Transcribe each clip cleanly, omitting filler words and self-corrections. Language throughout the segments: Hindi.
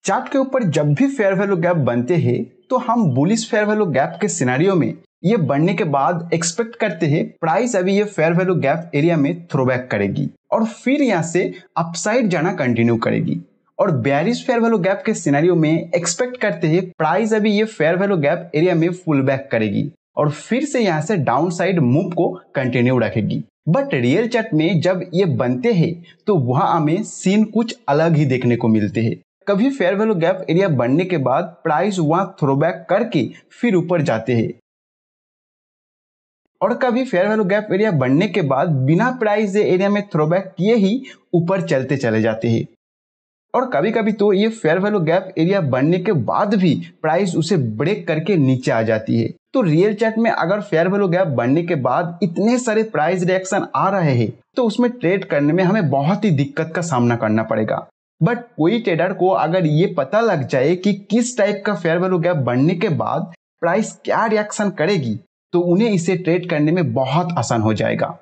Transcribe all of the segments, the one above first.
चार्ट के ऊपर जब भी फेयर वैल्यू गैप बनते हैं तो हम बुलिश फेयर वैल्यू गैप के सिनेरियो में ये बनने के बाद एक्सपेक्ट करते हैं प्राइस अभी ये फेयर वैल्यू गैप एरिया में थ्रोबैक करेगी और फिर यहाँ से अपसाइड जाना कंटिन्यू करेगी। और बेयरिश फेयर वैल्यू गैप के सिनेरियो में एक्सपेक्ट करते हैं प्राइस अभी ये फेयर वैल्यू गैप एरिया में फुल बैक करेगी और फिर से यहाँ से डाउन साइड मूव को कंटिन्यू रखेगी। बट रियल चार्ट में जब ये बनते हैं तो वहां हमें सीन कुछ अलग ही देखने को मिलते हैं। कभी फेयर वैल्यू गैप एरिया बनने के बाद प्राइस वहां थ्रोबैक करके फिर ऊपर जाते हैं और कभी फेयर वैल्यू गैप एरिया बनने के बाद बिना प्राइस एरिया में थ्रोबैक किए ही ऊपर चलते चले जाते हैं। और कभी कभी तो ये फेयर वैल्यू गैप एरिया बनने के बाद भी प्राइस उसे ब्रेक करके नीचे आ जाती है। तो रियल चार्ट में अगर फेयर वैल्यू गैप बनने के बाद इतने सारे प्राइस रिएक्शन आ रहे हैं तो उसमें ट्रेड करने में हमें बहुत ही दिक्कत का सामना करना पड़ेगा। बट कोई ट्रेडर को अगर ये पता लग जाए कि किस टाइप का फेयर वैल्यू गैप बनने के बाद प्राइस क्या रिएक्शन करेगी तो उन्हें इसे ट्रेड करने में बहुत आसान हो जाएगा।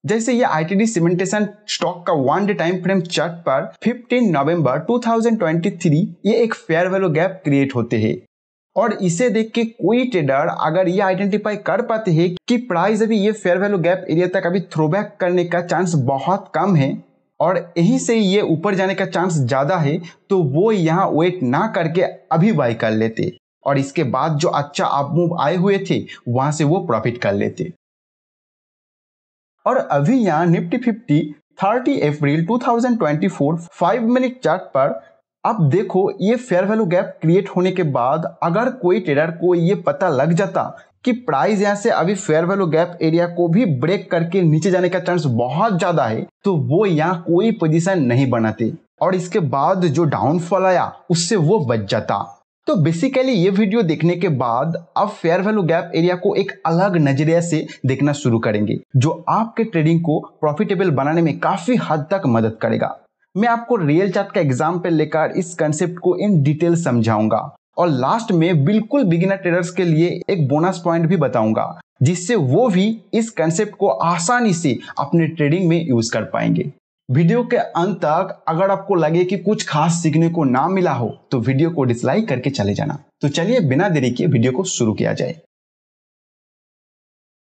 जैसे ये आईटीडी सीमेंटेशन स्टॉक का 1 डे टाइम फ्रेम चार्ट पर 15 नवंबर 2023 ये एक फेयर वैल्यू गैप क्रिएट होते हैं और इसे देख के कोई ट्रेडर अगर ये आइडेंटिफाई कर पाते हैं कि प्राइस अभी ये फेयर वैल्यू गैप एरिया तक अभी थ्रोबैक करने का चांस बहुत कम है और यहीं से ये ऊपर जाने का चांस ज्यादा है तो वो यहाँ वेट ना करके अभी बाय कर लेते और इसके बाद जो अच्छा अप मूव आए हुए थे वहां से वो प्रॉफिट कर लेते। और अभी यहाँ निफ्टी 50 30 अप्रैल 2024 5 मिनट चार्ट पर अब देखो ये फेयर वैल्यू गैप क्रिएट होने के बाद अगर कोई ट्रेडर को ये पता लग जाता कि प्राइस यहाँ से अभी फेयर वैल्यू गैप एरिया को भी ब्रेक करके नीचे जाने का चांस बहुत ज्यादा है तो वो यहाँ कोई पोजीशन नहीं बनाते और इसके बाद जो डाउनफॉल आया उससे वो बच जाता। तो बेसिकली ये वीडियो देखने के बाद आप फेयर वैल्यू गैप एरिया को एक अलग नजरिया से देखना शुरू करेंगे जो आपके ट्रेडिंग को प्रॉफिटेबल बनाने में काफी हद तक मदद करेगा। मैं आपको रियल चार्ट का एग्जांपल लेकर इस कंसेप्ट को इन डिटेल समझाऊंगा और लास्ट में बिल्कुल बिगिनर ट्रेडर्स के लिए एक बोनस पॉइंट भी बताऊंगा जिससे वो भी इस कंसेप्ट को आसानी से अपने ट्रेडिंग में यूज कर पाएंगे। वीडियो के अंत तक अगर आपको लगे कि कुछ खास सीखने को ना मिला हो तो वीडियो को डिसलाइक करके चले जाना। तो चलिए बिना देरी के वीडियो को शुरू किया जाए।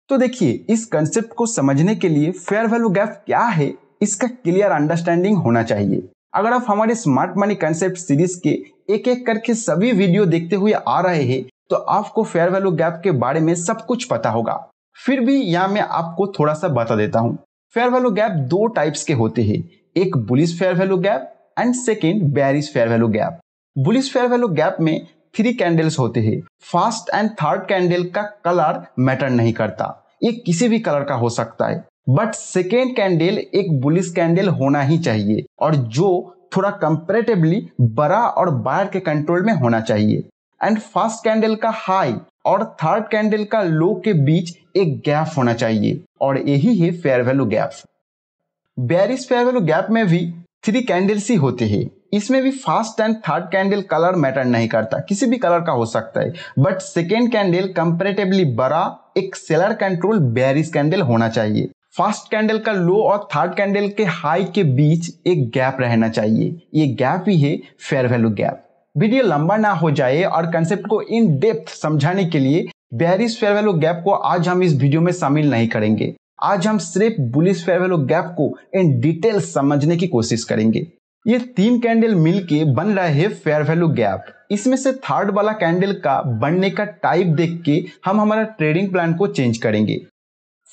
तो देखिए इस कंसेप्ट को समझने के लिए फेयर वैल्यू गैप क्या है इसका क्लियर अंडरस्टैंडिंग होना चाहिए। अगर आप हमारे स्मार्ट मनी कंसेप्ट सीरीज के एक एक करके सभी वीडियो देखते हुए आ रहे हैं तो आपको फेयर वैल्यू गैप के बारे में सब कुछ पता होगा। फिर भी यहाँ मैं आपको थोड़ा सा बता देता हूँ। फेयर वैल्यू गैप दो टाइप्स के होते हैं, एक bullish fair value gap and second bearish fair value gap. Bullish fair value gap में 3 कैंडल्स होते हैं। फर्स्ट एंड थर्ड कैंडल का कलर मैटर नहीं करता, ये किसी भी कलर का हो सकता है बट सेकेंड कैंडल एक बुलिश कैंडल होना ही चाहिए और जो थोड़ा कंपैरेटिवली बड़ा और बायर के कंट्रोल में होना चाहिए। एंड फर्स्ट कैंडल का हाई और थर्ड कैंडल का लो के बीच एक गैप होना चाहिए और यही है fair value gap. Bearish fair value gap में भी 3 कैंडल्स ही होते हैं। इसमें भी first and third candle colour matter नहीं करता, किसी भी कलर का हो सकता है बट सेकेंड कैंडल कंपैरेटिवली बड़ा एक सेलर कंट्रोल बेयरिश कैंडल होना चाहिए। फर्स्ट कैंडल का लो और थर्ड कैंडल के हाई के बीच एक गैप रहना चाहिए, ये गैप ही है फेयर वैल्यू गैप। वीडियो लंबा ना हो जाए और कंसेप्ट को इन डेप्थ समझाने के लिए बेयरिश फेयर वैल्यू गैप को आज हम इस वीडियो में शामिल नहीं करेंगे। आज हम सिर्फ बुलिश फेयर वैल्यू गैप को इन डिटेल समझने की कोशिश करेंगे। ये 3 कैंडल मिलके बन रहे हैं फेयर वैल्यू गैप। इसमें से थर्ड वाला कैंडल का बनने का टाइप देख के हम हमारा ट्रेडिंग प्लान को चेंज करेंगे।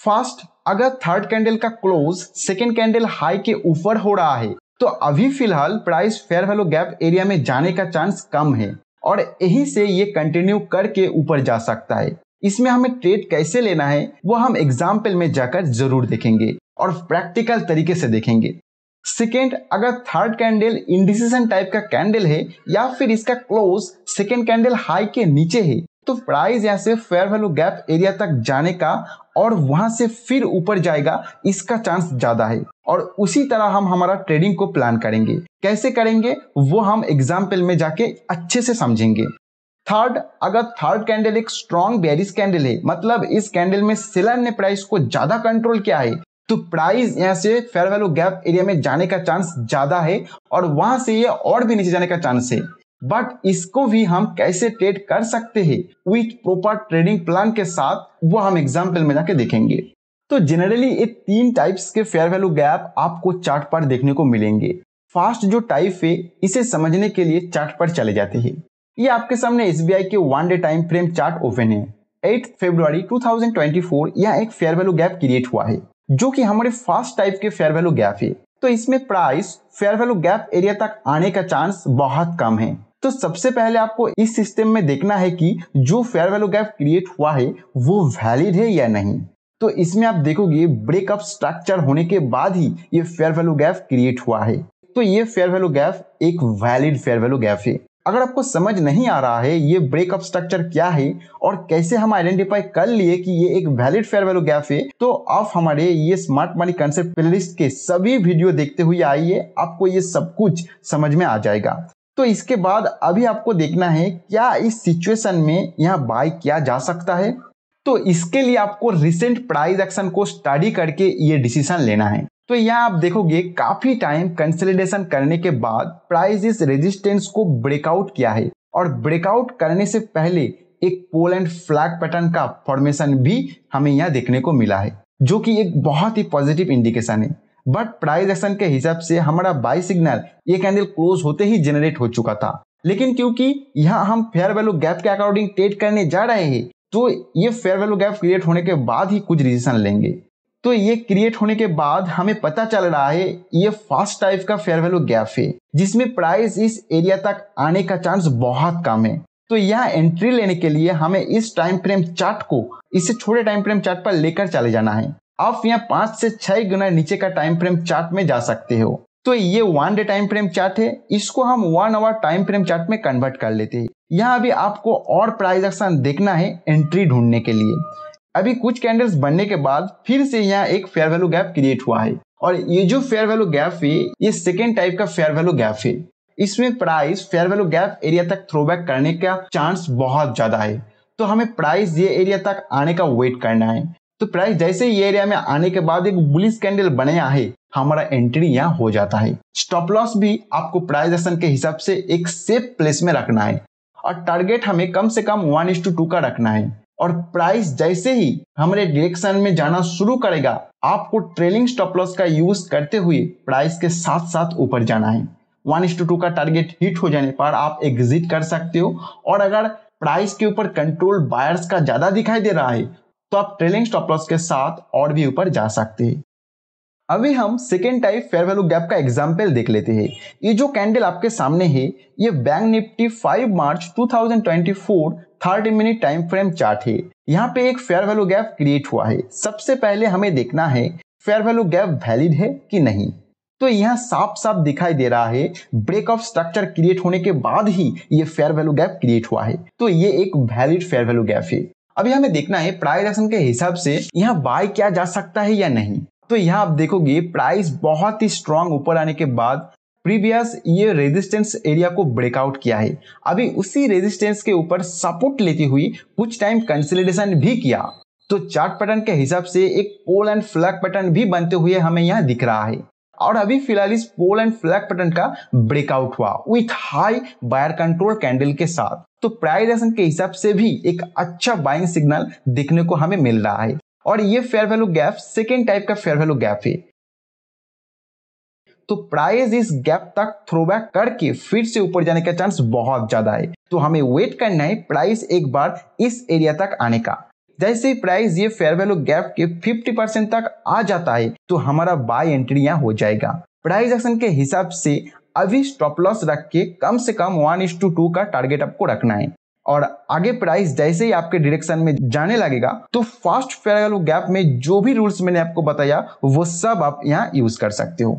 फर्स्ट, अगर थर्ड कैंडल का क्लोज सेकेंड कैंडल हाई के ऊपर हो रहा है तो अभी फिलहाल price fair value gap area में जाने का चांस कम है और यहीं से ये कंटिन्यू करके ऊपर जा सकता है। इसमें हमें ट्रेड कैसे लेना है वो हम एग्जाम्पल में जाकर जरूर देखेंगे और प्रैक्टिकल तरीके से देखेंगे। सेकेंड, अगर थर्ड कैंडल इंडिसिजन टाइप का कैंडल है या फिर इसका क्लोज सेकेंड कैंडल हाई के नीचे है तो प्राइस यहाँ से फेयर वैल्यू गैप एरिया तक जाने का और वहां से फिर ऊपर जाएगा इसका चांस ज्यादा है और उसी तरह हम हमारा ट्रेडिंग को प्लान करेंगे। कैसे करेंगे वो हम एग्जाम्पल में जाके अच्छे से समझेंगे। थर्ड, अगर थर्ड कैंडल एक स्ट्रॉन्ग बेयरिश कैंडल है, मतलब इस कैंडल में सेलर ने प्राइस को ज्यादा कंट्रोल किया है तो प्राइस यहाँ से फेयर वैल्यू गैप एरिया में जाने का चांस ज्यादा है और वहां से ये और भी नीचे जाने का चांस है। बट इसको भी हम कैसे ट्रेड कर सकते हैं विथ प्रॉपर ट्रेडिंग प्लान के साथ, वो हम एग्जाम्पल में जाके देखेंगे। तो जनरली ये 3 टाइप्स के फेयर वैल्यू गैप आपको चार्ट पर देखने को मिलेंगे। फर्स्ट जो टाइप है, इसे समझने के लिए चार्ट पर चले जाते हैं। ये आपके सामने SBI के 1 day time frame chart open है। 8 फरवरी 2024 यह एक फेयर वैल्यू गैप क्रिएट हुआ है, जो कि हमारे फर्स्ट टाइप के फेयर वैल्यू गैप है। तो इसमें price fair value gap area तक आने का चांस बहुत कम है। तो सबसे पहले आपको इस सिस्टम में देखना है कि जो फेयर वैल्यू गैप क्रिएट हुआ है वो वैलिड है या नहीं। तो इसमें आप देखोगे ब्रेकअप स्ट्रक्चर होने के बाद ही ये फेयर वैल्यू गैप क्रिएट हुआ है। तो ये फेयर वैल्यू गैप एक वैलिड फेयर वैल्यू गैप है। अगर आपको समझ नहीं आ रहा है ये ब्रेकअप स्ट्रक्चर क्या है और कैसे हम आइडेंटिफाई कर लिए कि ये एक वैलिड फेयर वैल्यू गैप है, तो आप हमारे ये स्मार्ट मनी कंसेप्ट प्लेलिस्ट के सभी वीडियो देखते हुए आइए, आपको ये सब कुछ समझ में आ जाएगा। तो इसके बाद अभी आपको देखना है क्या इस सिचुएशन में यहाँ बाय किया जा सकता है। तो इसके लिए आपको रिसेंट प्राइस एक्शन को स्टडी करके ये डिसीजन लेना है। तो यहाँ आप देखोगे काफी टाइम कंसोलिडेशन करने के बाद प्राइस इस रेजिस्टेंस को ब्रेकआउट किया है और ब्रेकआउट करने से पहले एक पोल एंड फ्लैग पैटर्न का फॉर्मेशन भी हमें यहाँ देखने को मिला है, जो कि एक बहुत ही पॉजिटिव इंडिकेशन है। बट प्राइस एक्शन के हिसाब से हमारा बाय सिग्नल ये कैंडल क्लोज होते ही जनरेट हो चुका था, लेकिन क्योंकि यहाँ हम फेयर वैल्यू गैप के अकॉर्डिंग ट्रेड करने जा रहे हैं, तो ये फेयर वैल्यू गैप क्रिएट होने के बाद ही कुछ डिसीजन लेंगे। तो ये क्रिएट होने के बाद हमें पता चल रहा है ये फर्स्ट टाइप का फेयर वैल्यू गैप है, जिसमें प्राइस इस एरिया तक आने का चांस बहुत कम है। तो यहाँ एंट्री लेने के लिए हमें इस टाइम फ्रेम चार्ट को इससे छोटे टाइम फ्रेम चार्ट पर लेकर चले जाना है। आप यहाँ 5 से 6 गुना नीचे का टाइम फ्रेम चार्ट में जा सकते हो। तो ये 1 डे टाइम फ्रेम चार्ट है, इसको हम 1 आवर टाइम फ्रेम चार्ट में कन्वर्ट कर लेते हैं। यहाँ अभी आपको और प्राइस एक्शन देखना है एंट्री ढूंढने के लिए। अभी कुछ कैंडल्स बनने के बाद फिर से यहाँ एक फेयर वैल्यू गैप क्रिएट हुआ है और ये जो फेयर वैल्यू गैप है ये सेकेंड टाइप का फेयर वैल्यू गैप है। इसमें price fair value gap area तक थ्रोबैक करने का चांस बहुत ज्यादा है। तो हमें प्राइस ये एरिया तक आने का वेट करना है। तो प्राइस जैसे ही एरिया में आने के बाद एक बुलिश कैंडल बनाया है, हमारा एंट्री यहाँ हो जाता है। स्टॉप लॉस भी आपको प्राइस एक्शन के हिसाब से एक सेफ प्लेस में रखना है और टारगेट हमें कम से कम 1:2 का रखना है। और प्राइस जैसे ही हमारे डायरेक्शन में जाना शुरू करेगा, आपको ट्रेलिंग स्टॉप लॉस का यूज करते हुए प्राइस के साथ साथ ऊपर जाना है। 1:2 का टारगेट हिट हो जाने पर आप एग्जिट कर सकते हो और अगर प्राइस के ऊपर कंट्रोल बायर्स का ज्यादा दिखाई दे रहा है तो आप ट्रेलिंग स्टॉप लॉस के साथ और भी ऊपर जा सकते हैं। अभी हम second type fair value gap का एग्जाम्पल देख लेते हैं। ये जो कैंडल आपके सामने है ये बैंक निफ्टी 5 मार्च 2024 30 मिनट टाइम फ्रेम चार्ट है। यहाँ पे एक फेयर वैल्यू गैप क्रिएट हुआ है। सबसे पहले हमें देखना है फेयर वैल्यू गैप वैलिड है कि नहीं। तो यहाँ साफ साफ दिखाई दे रहा है ब्रेक ऑफ स्ट्रक्चर क्रिएट होने के बाद ही ये फेयर वैल्यू गैप क्रिएट हुआ है। तो ये एक वैलिड फेयर वैल्यू गैप है। अभी हमें देखना है प्राइस एक्शन के हिसाब से यहाँ बाय किया जा सकता है या नहीं। तो यहाँ आप देखोगे प्राइस बहुत ही स्ट्रांग ऊपर आने के बाद प्रीवियस ये रेजिस्टेंस एरिया को ब्रेकआउट किया है। अभी उसी रेजिस्टेंस के ऊपर सपोर्ट लेती हुई कुछ टाइम कंसोलिडेशन भी किया। तो चार्ट पैटर्न के हिसाब से एक पोल एंड फ्लैग पैटर्न भी बनते हुए हमें यहाँ दिख रहा है और अभी फिलहाल इस पोल एंड फ्लैग पैटर्न का ब्रेकआउट हुआ with high buyer control candle के साथ। तो प्राइस एक्शन के हिसाब से भी एक अच्छा बाइंग सिग्नल देखने को हमें मिल रहा है और ये fair value gap second type का फेयर वैल्यू गैप है। तो प्राइस इस गैप तक थ्रोबैक करके फिर से ऊपर जाने का चांस बहुत ज्यादा है। तो हमें वेट करना है प्राइस एक बार इस एरिया तक आने का। जैसे ही प्राइस ये फेयर वैल्यू गैप के 50% तक आ जाता है तो हमारा बाय एंट्री यहाँ हो जाएगा। प्राइस एक्शन के हिसाब से अभी स्टॉप लॉस रख के कम से कम 1:2 का टारगेट आपको रखना है और आगे प्राइस जैसे ही आपके डायरेक्शन में जाने लगेगा तो फर्स्ट फेयर वैल्यू गैप में जो भी रूल्स मैंने आपको बताया वो सब आप यहाँ यूज कर सकते हो।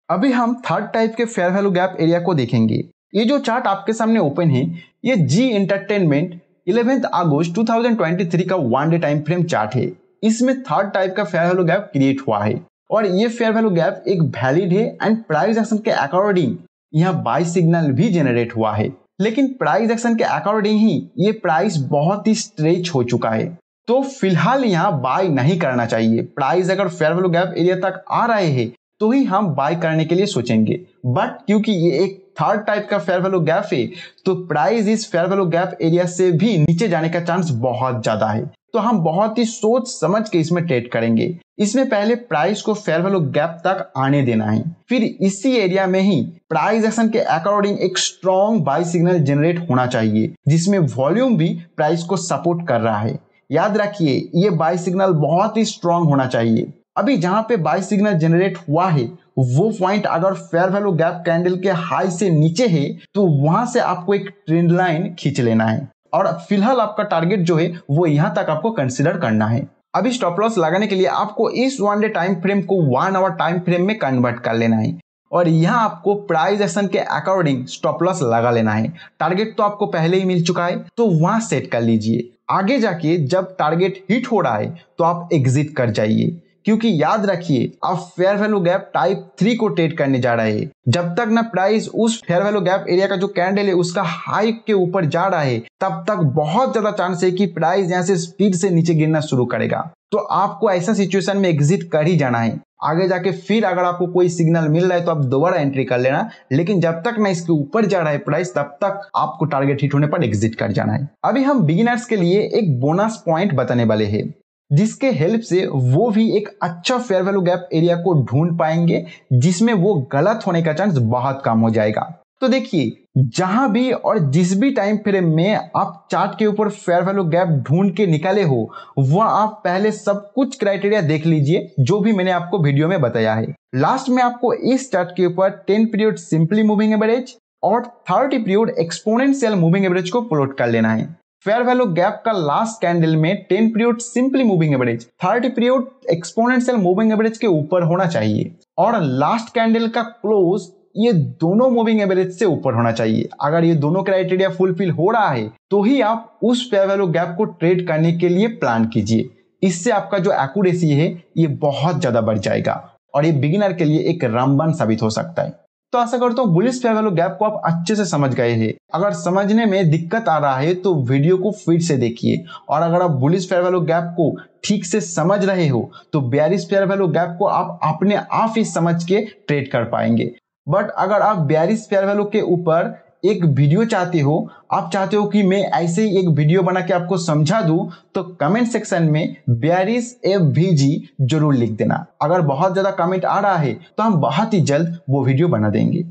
अभी हम थर्ड टाइप के फेयर वैल्यू गैप एरिया को देखेंगे। ये जो चार्ट आपके सामने ओपन है ये जी एंटरटेनमेंट 11 अगस्त 2023 का 1 डे टाइम फ्रेम चार्ट है। इसमें थर्ड टाइप का फेयर वैल्यू गैप क्रिएट हुआ है और ये फेयर वैल्यू गैप एक वैलिड है एंड प्राइस एक्शन के अकॉर्डिंग यहाँ बाय सिग्नल भी जनरेट हुआ है। लेकिन प्राइस एक्शन के अकॉर्डिंग ही ये प्राइस बहुत ही स्ट्रेच हो चुका है। तो फिलहाल यहाँ बाय नहीं करना चाहिए। प्राइस अगर फेयर वैल्यू गैप एरिया तक आ रहे हैं तो ही हम बाय करने के लिए सोचेंगे। बट क्योंकि ये एक थर्ड टाइप का फेयर वैल्यू गैप है तो प्राइस इस फेयर वैल्यू गैप एरिया से भी नीचे जाने का चांस बहुत ज्यादा है। तो हम बहुत ही सोच समझ के इसमें ट्रेड करेंगे। इसमें पहले प्राइस को फेयर वैल्यू गैप तक आने देना है, फिर इसी एरिया में ही प्राइस एक्शन के अकॉर्डिंग एक स्ट्रॉन्ग बाय सिग्नल जनरेट होना चाहिए जिसमें वॉल्यूम भी प्राइस को सपोर्ट कर रहा है। याद रखिए ये बाय सिग्नल बहुत ही स्ट्रॉन्ग होना चाहिए। अभी जहां पे बाय सिग्नल जनरेट हुआ है वो पॉइंट अगर फेयर वैल्यू गैप कैंडल के हाई से नीचे है तो वहां से आपको एक ट्रेंड लाइन खींच लेना है और फिलहाल आपका टारगेट जो है वो यहां तक आपको कंसीडर करना है। अभी स्टॉप लॉस लगाने के लिए आपको इस 1 डे टाइम फ्रेम को 1 आवर टाइम फ्रेम में कन्वर्ट कर लेना है और यहाँ आपको प्राइस एक्शन के अकॉर्डिंग स्टॉप लॉस लगा लेना है। टारगेट तो आपको पहले ही मिल चुका है तो वहां सेट कर लीजिए। आगे जाके जब टारगेट हिट हो रहा है तो आप एग्जिट कर जाइए, क्योंकि याद रखिए आप फेयर वैल्यू गैप टाइप 3 को ट्रेड करने जा रहे हैं। जब तक ना प्राइस उस फेयर वैल्यू गैप एरिया का जो कैंडल है उसका हाई के ऊपर जा रहा है तब तक बहुत ज्यादा चांस है कि प्राइस यहाँ से स्पीड से नीचे गिरना शुरू करेगा। तो आपको ऐसा सिचुएशन में एग्जिट कर ही जाना है। आगे जाके फिर अगर आपको कोई सिग्नल मिल रहा है तो आप दोबारा एंट्री कर लेना, लेकिन जब तक ना इसके ऊपर जा रहा है प्राइस तब तक आपको टारगेट हिट होने पर एग्जिट कर जाना है। अभी हम बिगिनर्स के लिए एक बोनस पॉइंट बताने वाले हैं जिसके हेल्प से वो भी एक अच्छा फेयर वैल्यू गैप एरिया को ढूंढ पाएंगे जिसमें वो गलत होने का चांस बहुत कम हो जाएगा। तो देखिए जहां भी और जिस भी टाइम फ्रेम में आप चार्ट के ऊपर फेयर वैल्यू गैप ढूंढ के निकाले हो वह आप पहले सब कुछ क्राइटेरिया देख लीजिए जो भी मैंने आपको वीडियो में बताया है। लास्ट में आपको इस चार्ट के ऊपर 10 पीरियड सिंपली मूविंग एवरेज और 30 पीरियड एक्सपोनेंशियल मूविंग एवरेज को प्लॉट कर लेना है। फेयर वैल्यू गैप का लास्ट कैंडल में 10 period simply moving average 30 period exponential moving average के ऊपर होना चाहिए और लास्ट कैंडल का क्लोज ये दोनों मूविंग एवरेज से ऊपर होना चाहिए। अगर ये दोनों क्राइटेरिया फुलफिल हो रहा है तो ही आप उस फेयर वैल्यू गैप को ट्रेड करने के लिए प्लान कीजिए। इससे आपका जो एक्यूरेसी है ये बहुत ज्यादा बढ़ जाएगा और ये बिगिनर के लिए एक रामबाण साबित हो सकता है। तो आशा करता हूँ बुलिश फेयर वैल्यू गैप को आप अच्छे से समझ गए हैं। अगर समझने में दिक्कत आ रहा है तो वीडियो को फिर से देखिए और अगर आप बुलिश फेयर वैल्यू गैप को ठीक से समझ रहे हो तो बेयरिश फेयर वैल्यू गैप को आप अपने आप ही समझ के ट्रेड कर पाएंगे। बट अगर आप बेयरिश फेयर वैल्यू के ऊपर एक वीडियो चाहते हो, आप चाहते हो कि मैं ऐसे ही एक वीडियो बना के आपको समझा दूं, तो कमेंट सेक्शन में बेयरिश एफवीजी जरूर लिख देना। अगर बहुत ज्यादा कमेंट आ रहा है तो हम बहुत ही जल्द वो वीडियो बना देंगे।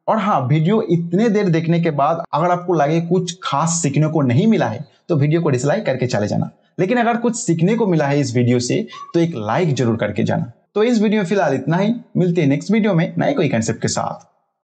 और हाँ, वीडियो इतने देर देखने के बाद अगर आपको लगे कुछ खास सीखने को नहीं मिला है तो वीडियो को डिसलाइक करके चले जाना, लेकिन अगर कुछ सीखने को मिला है इस वीडियो से तो एक लाइक जरूर करके जाना। तो इस वीडियो में फिलहाल इतना ही, मिलते हैं नेक्स्ट वीडियो में नए कोई कंसेप्ट के साथ।